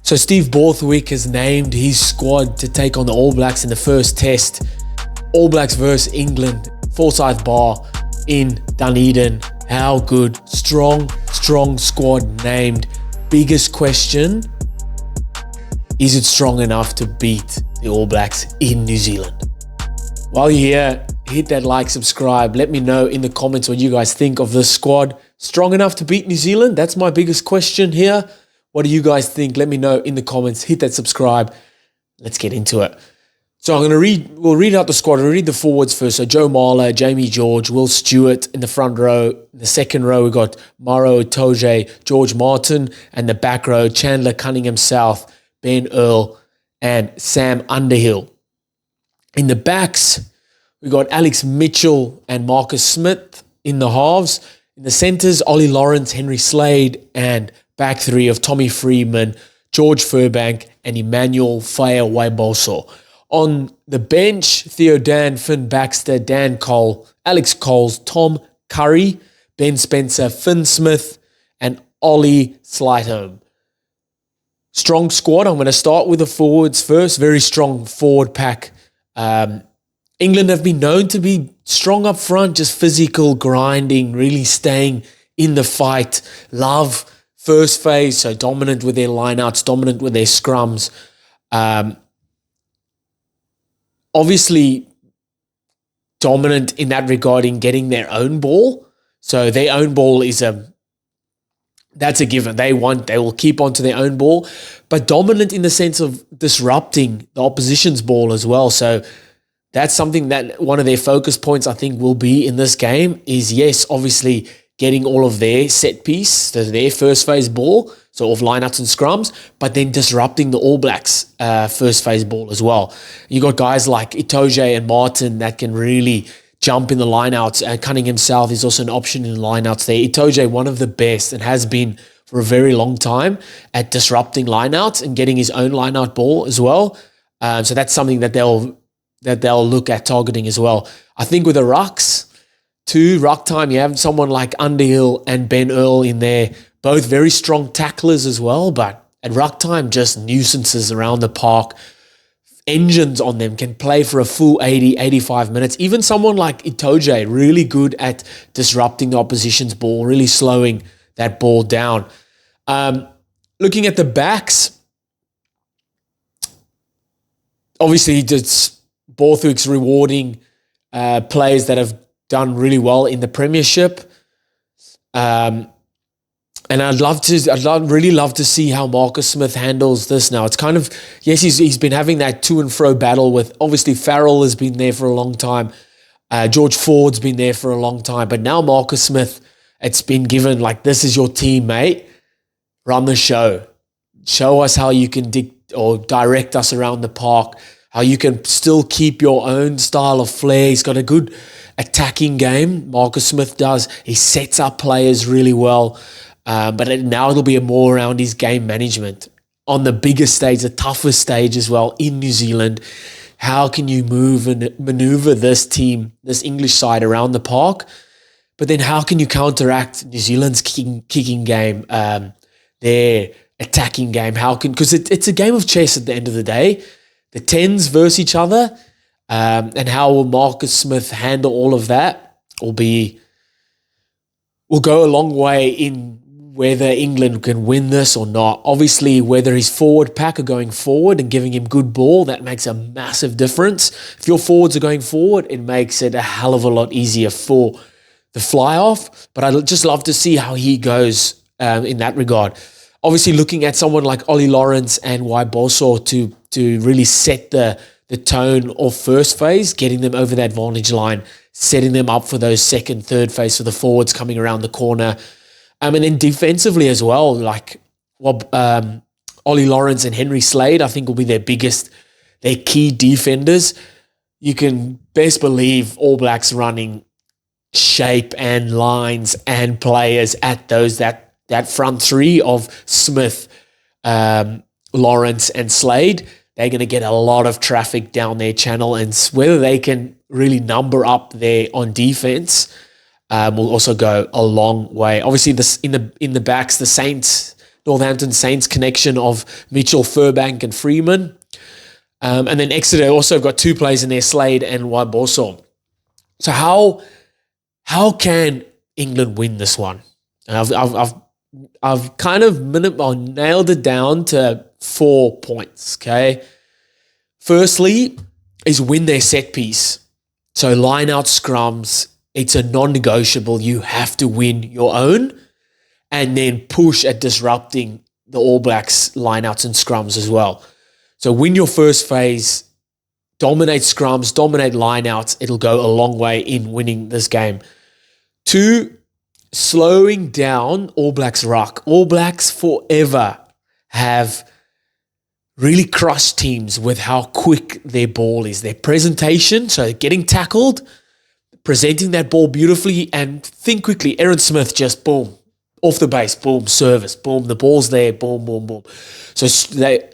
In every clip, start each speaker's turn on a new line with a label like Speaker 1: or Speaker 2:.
Speaker 1: So Steve Borthwick has named his squad to take on the All Blacks in the first test. All Blacks versus England, Forsyth Barr in Dunedin. How good? Strong squad named. Biggest question, is it strong enough to beat the All Blacks in New Zealand? While you're here, hit that like, subscribe. Let me know in the comments what you guys think of this squad. Strong enough to beat New Zealand? That's my biggest question here. What do you guys think? Let me know in the comments. Hit that subscribe. Let's get into it. So we'll read out the squad. We'll read the forwards first. So Joe Marler, Jamie George, Will Stewart in the front row. In the second row, we've got Maro Itoje, George Martin. And the back row, Chandler Cunningham South, Ben Earl, and Sam Underhill. In the backs, we got Alex Mitchell and Marcus Smith in the halves. In the centres, Ollie Lawrence, Henry Slade, and back three of Tommy Freeman, George Furbank, and Emmanuel Faya-Waiboso. On the bench, Theo Dan, Finn Baxter, Dan Cole, Alex Coles, Tom Curry, Ben Spencer, Finn Smith, and Ollie Slightholme. Strong squad. I'm going to start with the forwards first. Very strong forward pack. England have been known to be strong up front, just physical, grinding, really staying in the fight. Love first phase, so dominant with their lineouts, dominant with their scrums. Obviously, dominant in that regard in getting their own ball. So their own ball that's a given. They will keep on to their own ball, but dominant in the sense of disrupting the opposition's ball as well. So that's something that one of their focus points, I think, will be in this game is, yes, obviously getting all of their set piece, so their first phase ball, so of lineouts and scrums, but then disrupting the All Blacks first phase ball as well. You got guys like Itoje and Martin that can really jump in the lineouts. Cunningham South is also an option in the lineouts there. Itoje, one of the best and has been for a very long time at disrupting lineouts and getting his own lineout ball as well. So that's something that they'll look at targeting as well. I think with the rucks, ruck time, you have someone like Underhill and Ben Earl in there, both very strong tacklers as well, but at ruck time, just nuisances around the park. Engines on them, can play for a full 80, 85 minutes. Even someone like Itoje, really good at disrupting the opposition's ball, really slowing that ball down. Looking at the backs, obviously it's Borthwick's rewarding players that have done really well in the Premiership. And I'd really love to see how Marcus Smith handles this now. It's kind of, yes, he's been having that to and fro battle with, obviously Farrell has been there for a long time. George Ford's been there for a long time. But now Marcus Smith, it's been given like, this is your team, mate. Run the show. Show us how you can direct us around the park, how you can still keep your own style of flair. He's got a good attacking game. Marcus Smith does. He sets up players really well. But now it'll be more around his game management on the biggest stage, the toughest stage as well in New Zealand. How can you move and maneuver this team, this English side around the park? But then how can you counteract New Zealand's kicking game, their attacking game? Because it's a game of chess at the end of the day. The 10s versus each other, and how will Marcus Smith handle all of that will go a long way in whether England can win this or not. Obviously, whether his forward pack are going forward and giving him good ball, that makes a massive difference. If your forwards are going forward, it makes it a hell of a lot easier for the fly-off. But I'd just love to see how he goes in that regard. Obviously, looking at someone like Ollie Lawrence and Waiboso to really set the tone of first phase, getting them over that advantage line, setting them up for those second, third phase for the forwards coming around the corner. And then defensively as well, like Ollie Lawrence and Henry Slade, I think will be their key defenders. You can best believe All Blacks running shape and lines and players at that front three of Smith, Lawrence and Slade. They're going to get a lot of traffic down their channel, and whether they can really number up there on defense will also go a long way. Obviously, in the backs, the Saints, Northampton Saints connection of Mitchell, Furbank and Freeman. And then Exeter also have got 2 players in there, Slade and Waboso. So how can England win this one? And I've kind of nailed it down to 4 points, okay? Firstly is win their set piece. So line out scrums, it's a non-negotiable. You have to win your own and then push at disrupting the All Blacks lineouts and scrums as well. So win your first phase, dominate scrums, dominate lineouts. It'll go a long way in winning this game. 2, slowing down All Blacks ruck. All Blacks forever have really crushed teams with how quick their ball is. Their presentation, so getting tackled, presenting that ball beautifully, and think quickly. Aaron Smith just boom, off the base, boom, service, boom, the ball's there, boom, boom, boom. So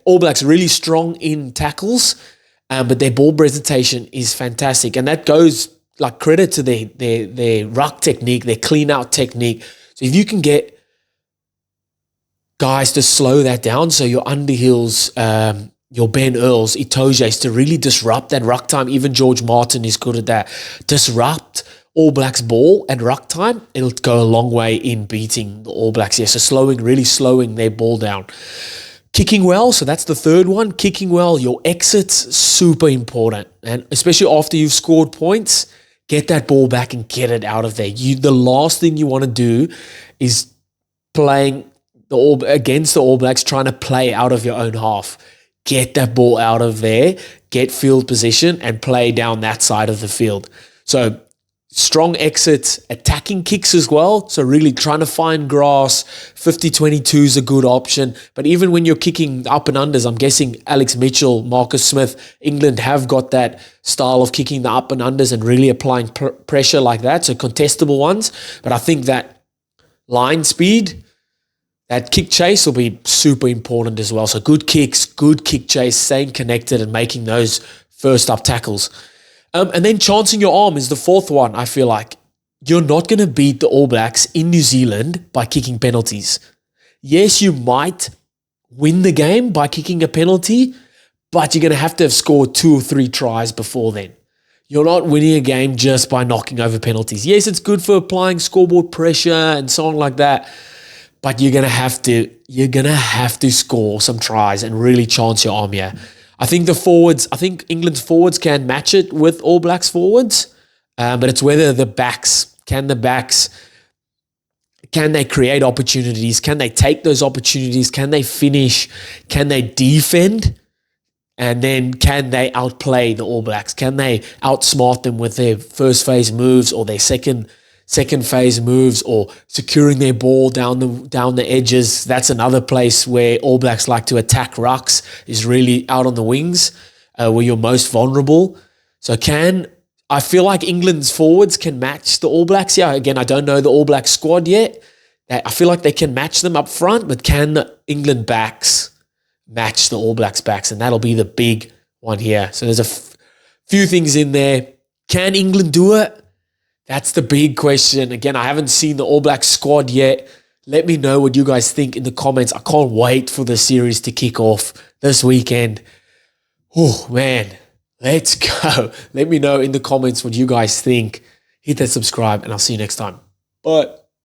Speaker 1: All Blacks really strong in tackles, but their ball presentation is fantastic. And that goes like credit to their ruck technique, their clean out technique. So if you can get guys to slow that down, so your Underhills, your Ben Earls, Itojes, to really disrupt that ruck time. Even George Martin is good at that. Disrupt All Blacks ball at ruck time. It'll go a long way in beating the All Blacks here. So really slowing their ball down. Kicking well, so that's the third one. Kicking well, your exits, super important. And especially after you've scored points, get that ball back and get it out of there. The last thing you want to do is playing against the All Blacks, trying to play out of your own half. Get that ball out of there, get field position, and play down that side of the field. So strong exits, attacking kicks as well. So really trying to find grass. 50-22 is a good option. But even when you're kicking up and unders, I'm guessing Alex Mitchell, Marcus Smith, England have got that style of kicking the up and unders and really applying pressure like that. So contestable ones. But I think that line speed, that kick chase will be super important as well. So good kicks, good kick chase, staying connected and making those first up tackles. And then chancing your arm is the fourth one, I feel like. You're not going to beat the All Blacks in New Zealand by kicking penalties. Yes, you might win the game by kicking a penalty, but you're going to have scored 2 or 3 tries before then. You're not winning a game just by knocking over penalties. Yes, it's good for applying scoreboard pressure and so on like that, but you're going to have to score some tries and really chance your arm here. I think England's forwards can match it with All Blacks forwards, but it's whether the backs, can they create opportunities? Can they take those opportunities? Can they finish? Can they defend? And then can they outplay the All Blacks? Can they outsmart them with their first phase moves or their second phase moves, or securing their ball down the edges? That's another place where All Blacks like to attack rucks, is really out on the wings, where you're most vulnerable. So I feel like England's forwards can match the All Blacks. Yeah, again, I don't know the All Black squad yet. I feel like they can match them up front, but can the England backs match the All Blacks backs? And that'll be the big one here. So there's a few things in there. Can England do it? That's the big question. Again, I haven't seen the All Black squad yet. Let me know what you guys think in the comments. I can't wait for the series to kick off this weekend. Oh, man. Let's go. Let me know in the comments what you guys think. Hit that subscribe, and I'll see you next time. Bye.